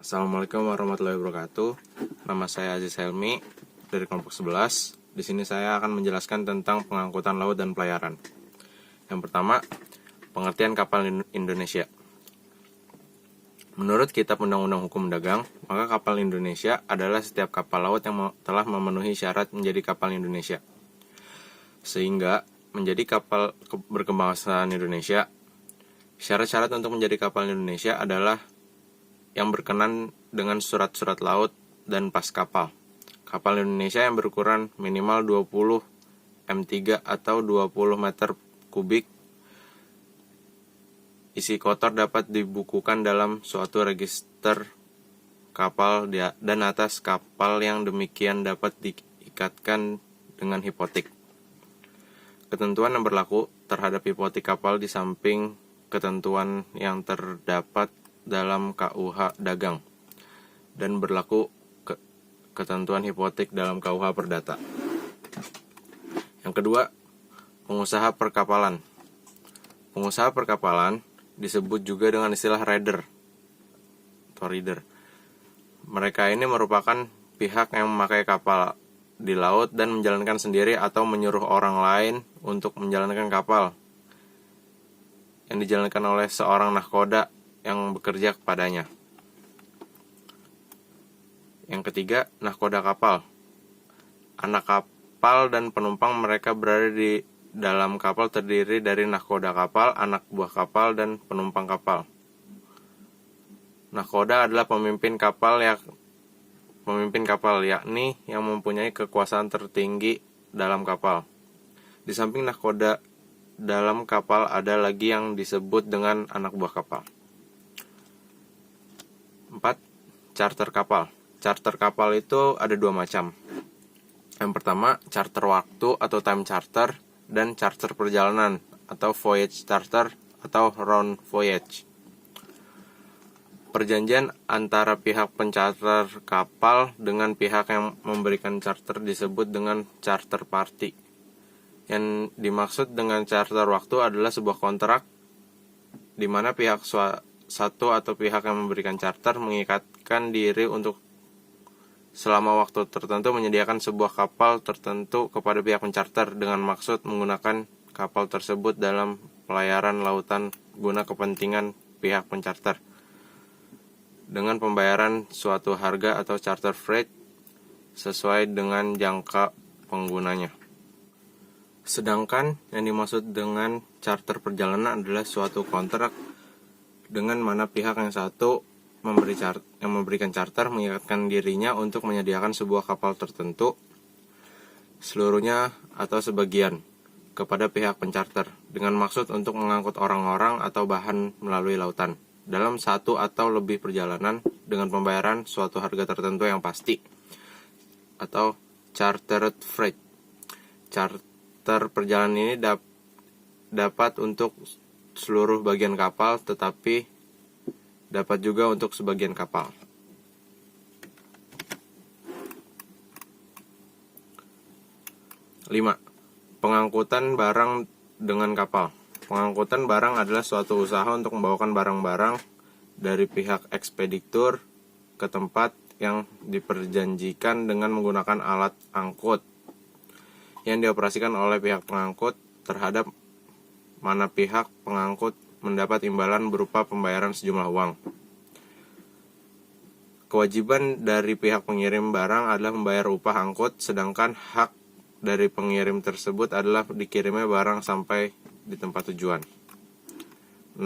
Assalamualaikum warahmatullahi wabarakatuh. Nama saya Aziz Helmi dari kelompok 11. Di sini saya akan menjelaskan tentang pengangkutan laut dan pelayaran. Yang pertama, pengertian kapal Indonesia. Menurut Kitab Undang-Undang Hukum Dagang, maka kapal Indonesia adalah setiap kapal laut yang telah memenuhi syarat menjadi kapal Indonesia. Sehingga menjadi kapal berkebangsaan Indonesia, syarat-syarat untuk menjadi kapal Indonesia adalah yang berkenan dengan surat-surat laut dan pas kapal. Kapal Indonesia yang berukuran minimal 20 M3 atau 20 meter kubik isi kotor dapat dibukukan dalam suatu register kapal dan atas kapal yang demikian dapat diikatkan dengan hipotek. Ketentuan yang berlaku terhadap hipotek kapal di samping ketentuan yang terdapat dalam KUH Dagang dan berlaku ketentuan hipotek dalam KUH Perdata. Yang kedua, pengusaha perkapalan. Pengusaha perkapalan disebut juga dengan istilah raider atau reader. Mereka ini merupakan pihak yang memakai kapal di laut dan menjalankan sendiri atau menyuruh orang lain untuk menjalankan kapal yang dijalankan oleh seorang nahkoda yang bekerja kepadanya. Yang ketiga, nahkoda kapal. Anak kapal dan penumpang mereka berada di dalam kapal terdiri dari nahkoda kapal, anak buah kapal, dan penumpang kapal. Nahkoda adalah pemimpin kapal yakni yang mempunyai kekuasaan tertinggi dalam kapal. Di samping nahkoda dalam kapal ada lagi yang disebut dengan anak buah kapal. 4. Charter kapal. Charter kapal itu ada dua macam. Yang pertama, charter waktu atau time charter, dan charter perjalanan atau voyage charter atau round voyage. Perjanjian antara pihak pencharter kapal dengan pihak yang memberikan charter disebut dengan charter party. Yang dimaksud dengan charter waktu adalah sebuah kontrak di mana pihak satu atau pihak yang memberikan charter mengikatkan diri untuk selama waktu tertentu menyediakan sebuah kapal tertentu kepada pihak pencharter dengan maksud menggunakan kapal tersebut dalam pelayaran lautan guna kepentingan pihak pencharter dengan pembayaran suatu harga atau charter freight sesuai dengan jangka penggunanya. Sedangkan yang dimaksud dengan charter perjalanan adalah suatu kontrak dengan mana pihak yang satu memberikan charter mengikatkan dirinya untuk menyediakan sebuah kapal tertentu, seluruhnya atau sebagian, kepada pihak pencharter, dengan maksud untuk mengangkut orang-orang atau bahan melalui lautan, dalam satu atau lebih perjalanan dengan pembayaran suatu harga tertentu yang pasti, atau chartered freight. Charter perjalanan ini dapat untuk seluruh bagian kapal, tetapi dapat juga untuk sebagian kapal. 5. Pengangkutan barang dengan kapal. Pengangkutan barang adalah suatu usaha untuk membawakan barang-barang dari pihak ekspeditur ke tempat yang diperjanjikan dengan menggunakan alat angkut yang dioperasikan oleh pihak pengangkut terhadap mana pihak pengangkut mendapat imbalan berupa pembayaran sejumlah uang. Kewajiban dari pihak pengirim barang adalah membayar upah angkut, sedangkan hak dari pengirim tersebut adalah dikirimnya barang sampai di tempat tujuan. 6.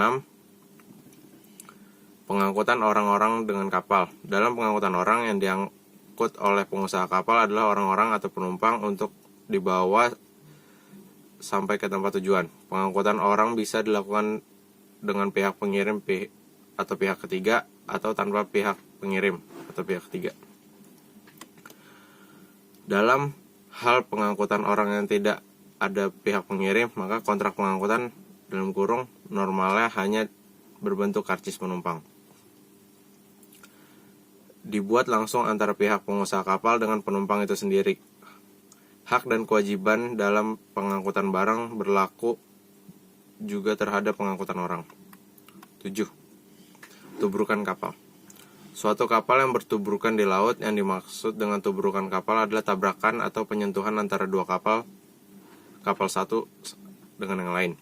Pengangkutan orang-orang dengan kapal. Dalam pengangkutan orang yang diangkut oleh pengusaha kapal adalah orang-orang atau penumpang untuk dibawa sampai ke tempat tujuan. Pengangkutan orang bisa dilakukan dengan pihak pengirim atau pihak ketiga atau tanpa pihak pengirim atau pihak ketiga. Dalam hal pengangkutan orang yang tidak ada pihak pengirim, maka kontrak pengangkutan dalam kurung normalnya hanya berbentuk karcis penumpang. Dibuat langsung antara pihak pengusaha kapal dengan penumpang itu sendiri. Hak dan kewajiban dalam pengangkutan barang berlaku juga terhadap pengangkutan orang. 7. Tubrukan kapal. Suatu kapal yang bertubrukan di laut, yang dimaksud dengan tubrukan kapal adalah tabrakan atau penyentuhan antara dua kapal satu dengan yang lain.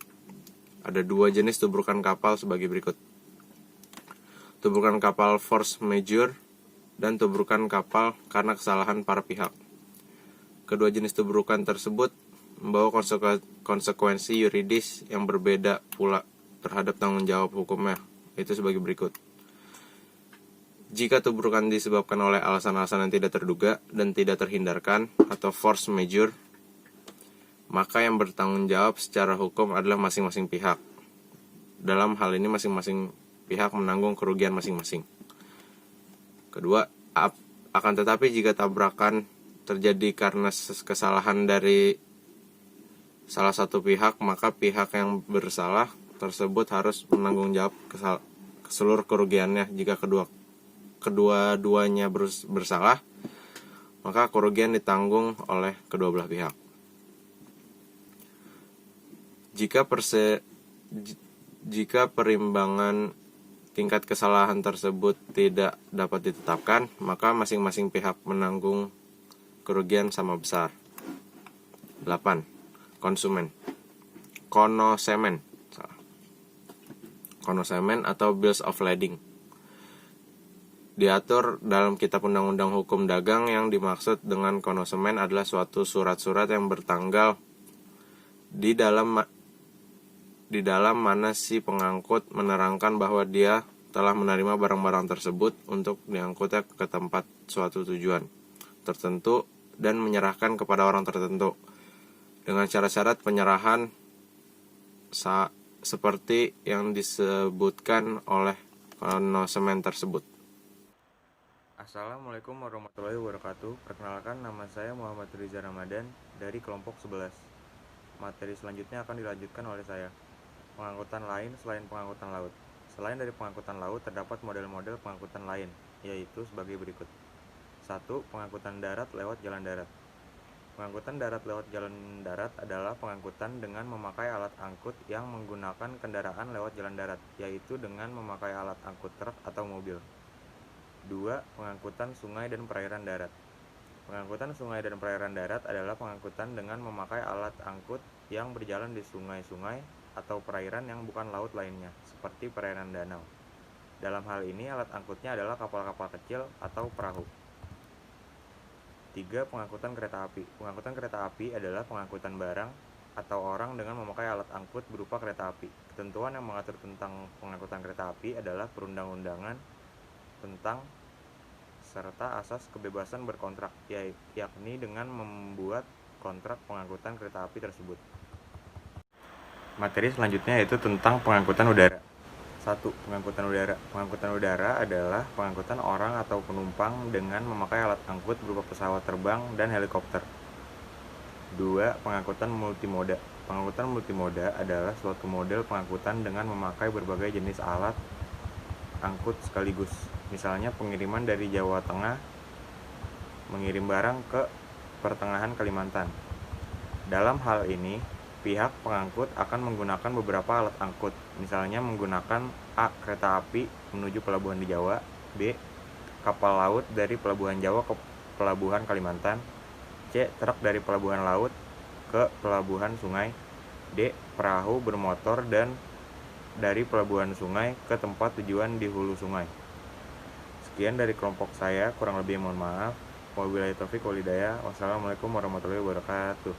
Ada dua jenis tubrukan kapal sebagai berikut. Tubrukan kapal force majeure dan tubrukan kapal karena kesalahan para pihak. Kedua jenis tubrukan tersebut membawa konsekuensi yuridis yang berbeda pula terhadap tanggung jawab hukumnya, yaitu sebagai berikut. Jika tubrukan disebabkan oleh alasan-alasan yang tidak terduga dan tidak terhindarkan atau force majeure, maka yang bertanggung jawab secara hukum adalah masing-masing pihak. Dalam hal ini masing-masing pihak menanggung kerugian masing-masing. Kedua, akan tetapi jika tabrakan terjadi karena kesalahan dari salah satu pihak, maka pihak yang bersalah tersebut harus menanggung jawab seluruh kerugiannya. Jika kedua-duanya bersalah, maka kerugian ditanggung oleh kedua belah pihak. Jika perimbangan tingkat kesalahan tersebut tidak dapat ditetapkan, maka masing-masing pihak menanggung kerugian sama besar. 8. Konsumen. Konosemen atau bills of lading diatur dalam Kitab Undang-Undang Hukum Dagang. Yang dimaksud dengan konosemen adalah suatu surat-surat yang bertanggal di dalam mana si pengangkut menerangkan bahwa dia telah menerima barang-barang tersebut untuk diangkutnya ke tempat suatu tujuan tertentu dan menyerahkan kepada orang tertentu dengan syarat-syarat penyerahan seperti yang disebutkan oleh konosemen tersebut. Assalamualaikum warahmatullahi wabarakatuh. Perkenalkan, nama saya Muhammad Riza Ramadan dari kelompok 11. Materi selanjutnya akan dilanjutkan oleh saya. Pengangkutan lain selain pengangkutan laut. Selain dari pengangkutan laut, terdapat model-model pengangkutan lain, yaitu sebagai berikut. 1. Pengangkutan darat lewat jalan darat. Pengangkutan darat lewat jalan darat adalah pengangkutan dengan memakai alat angkut yang menggunakan kendaraan lewat jalan darat, yaitu dengan memakai alat angkut truk atau mobil. 2. Pengangkutan sungai dan perairan darat. Pengangkutan sungai dan perairan darat adalah pengangkutan dengan memakai alat angkut yang berjalan di sungai-sungai atau perairan yang bukan laut lainnya, seperti perairan danau. Dalam hal ini, alat angkutnya adalah kapal-kapal kecil atau perahu. 3. Pengangkutan kereta api. Pengangkutan kereta api adalah pengangkutan barang atau orang dengan memakai alat angkut berupa kereta api. Ketentuan yang mengatur tentang pengangkutan kereta api adalah perundang-undangan tentang serta asas kebebasan berkontrak, yakni dengan membuat kontrak pengangkutan kereta api tersebut. Materi selanjutnya yaitu tentang pengangkutan udara. 1. Pengangkutan udara. Pengangkutan udara adalah pengangkutan orang atau penumpang dengan memakai alat angkut berupa pesawat terbang dan helikopter. 2. Pengangkutan multimoda. Pengangkutan multimoda adalah suatu model pengangkutan dengan memakai berbagai jenis alat angkut sekaligus. Misalnya pengiriman dari Jawa Tengah mengirim barang ke pertengahan Kalimantan. Dalam hal ini, pihak pengangkut akan menggunakan beberapa alat angkut, misalnya menggunakan A. Kereta api menuju pelabuhan di Jawa, B. Kapal laut dari pelabuhan Jawa ke pelabuhan Kalimantan, C. Truk dari pelabuhan laut ke pelabuhan sungai, D. Perahu bermotor dan dari pelabuhan sungai ke tempat tujuan di hulu sungai. Sekian dari kelompok saya, kurang lebih mohon maaf. Wabillahi taufiq wal hidayah. Wassalamualaikum warahmatullahi wabarakatuh.